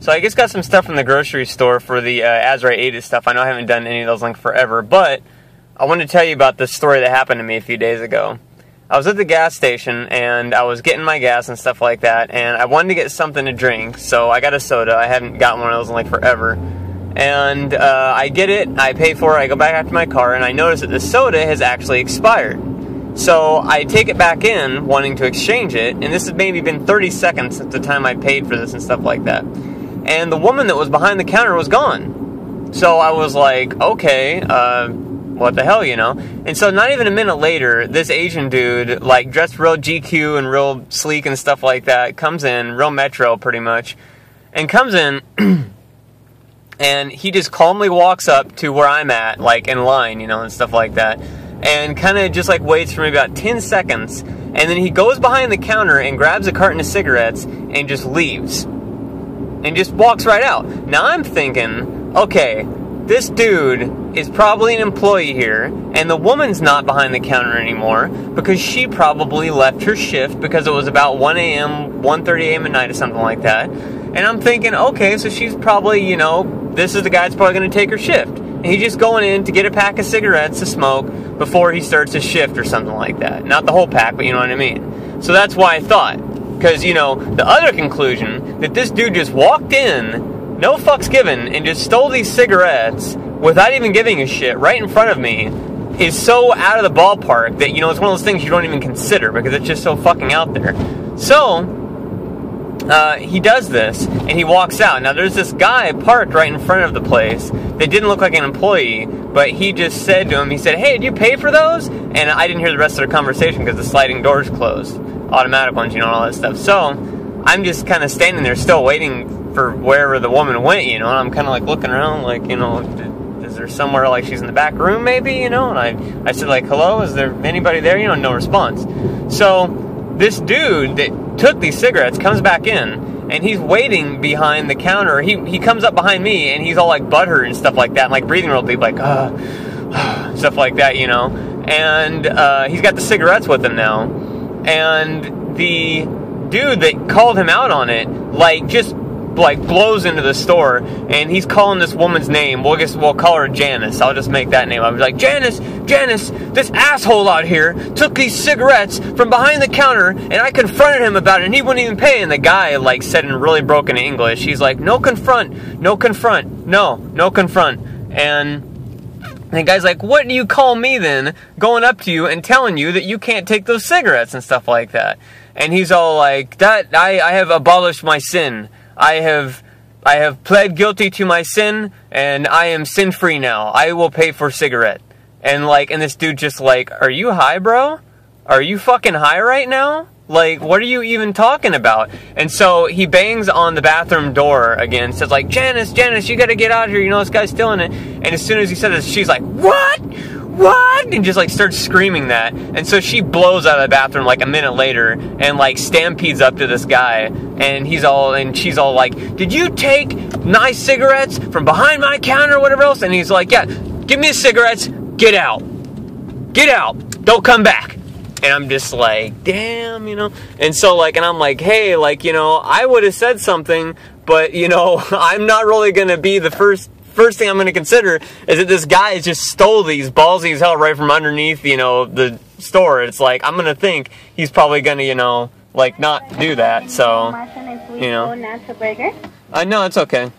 So I just got some stuff from the grocery store for the Azurite Aided stuff. I know I haven't done any of those like forever, but I wanted to tell you about this story that happened to me a few days ago. I was at the gas station, and I was getting my gas and stuff like that, and I wanted to get something to drink, so I got a soda. I hadn't gotten one of those in like forever. And I get it, I pay for it, I go back out to my car, and I notice that the soda has actually expired. So I take it back in, wanting to exchange it, and this has maybe been 30 seconds since the time I paid for this and stuff like that. And the woman that was behind the counter was gone. So I was like, okay, what the hell, you know? And so not even a minute later, this Asian dude, like dressed real GQ and real sleek and stuff like that, comes in, real metro pretty much, and comes in, and he just calmly walks up to where I'm at, like in line, you know, and stuff like that, and kind of just like waits for me about 10 seconds, and then he goes behind the counter and grabs a carton of cigarettes and just leaves. And just walks right out. Now I'm thinking, okay, this dude is probably an employee here, and the woman's not behind the counter anymore because she probably left her shift because it was about 1 a.m., 1:30 a.m. at night or something like that. And I'm thinking, okay, so she's probably, you know, this is the guy that's probably going to take her shift. And he's just going in to get a pack of cigarettes to smoke before he starts his shift or something like that. Not the whole pack, but you know what I mean. So that's why I thought. Because, you know, the other conclusion, that this dude just walked in, no fucks given, and just stole these cigarettes without even giving a shit right in front of me, is so out of the ballpark that, you know, it's one of those things you don't even consider because it's just so fucking out there. So, he does this, and he walks out. Now, there's this guy parked right in front of the place that didn't look like an employee, but he just said to him, he said, hey, did you pay for those? And I didn't hear the rest of the conversation because the sliding doors closed. Automatic ones, you know, and all that stuff. So, I'm just kind of standing there still waiting for wherever the woman went, you know, and I'm kind of like looking around like, you know, is there somewhere like she's in the back room maybe, you know, and I said like, hello, is there anybody there? You know, no response. So, this dude that took these cigarettes comes back in, and he's waiting behind the counter. He comes up behind me, and he's all like butthurt and stuff like that, and like breathing real deep, like, stuff like that, you know, and he's got the cigarettes with him now. And the dude that called him out on it, like, just, like, blows into the store, and he's calling this woman's name. We'll call her Janice. I'll just make that name. I was like, Janice, this asshole out here took these cigarettes from behind the counter, and I confronted him about it, and he wouldn't even pay. And the guy, like, said in really broken English, he's like, no confront. And the guy's like, what do you call me then, going up to you and telling you that you can't take those cigarettes and stuff like that? And he's all like, that I have abolished my sin. I have pled guilty to my sin, and I am sin-free now. I will pay for a cigarette. And like, and this dude just like, are you high, bro? Are you fucking high right now? Like, what are you even talking about? And so he bangs on the bathroom door again, says like, Janice, you gotta get out of here, you know, this guy's stealing it. And as soon as he said this, she's like, what? And just like starts screaming that. And so she blows out of the bathroom like a minute later and like stampedes up to this guy. And she's all like, did you take nice cigarettes from behind my counter or whatever else? And he's like, yeah, give me the cigarettes, get out, don't come back. And I'm just like, damn, you know. And so, like, and I'm like, hey, like, you know, I would have said something, but, you know, I'm not really going to be the first thing I'm going to consider is that this guy just stole these ballsy as hell right from underneath, you know, the store. It's like, I'm going to think he's probably going to, you know, like, not do that. So, you know. No, it's okay.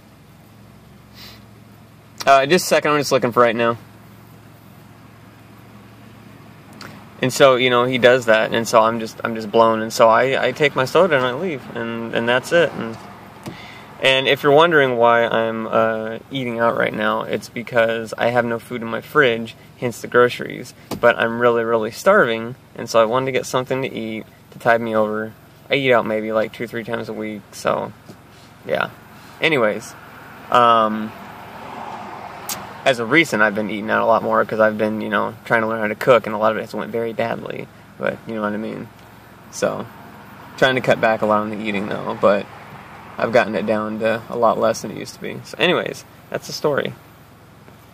Just a second, I'm just looking for right now. And so, you know, he does that, and so I'm just blown, and so I take my soda and I leave, and that's it. And if you're wondering why I'm eating out right now, it's because I have no food in my fridge, hence the groceries. But I'm really, really starving, and so I wanted to get something to eat to tide me over. I eat out maybe like 2 or 3 times a week, so yeah. Anyways, as of recent, I've been eating out a lot more because I've been, you know, trying to learn how to cook, and a lot of it has went very badly, but you know what I mean. So, trying to cut back a lot on the eating though, but I've gotten it down to a lot less than it used to be. So anyways, that's the story.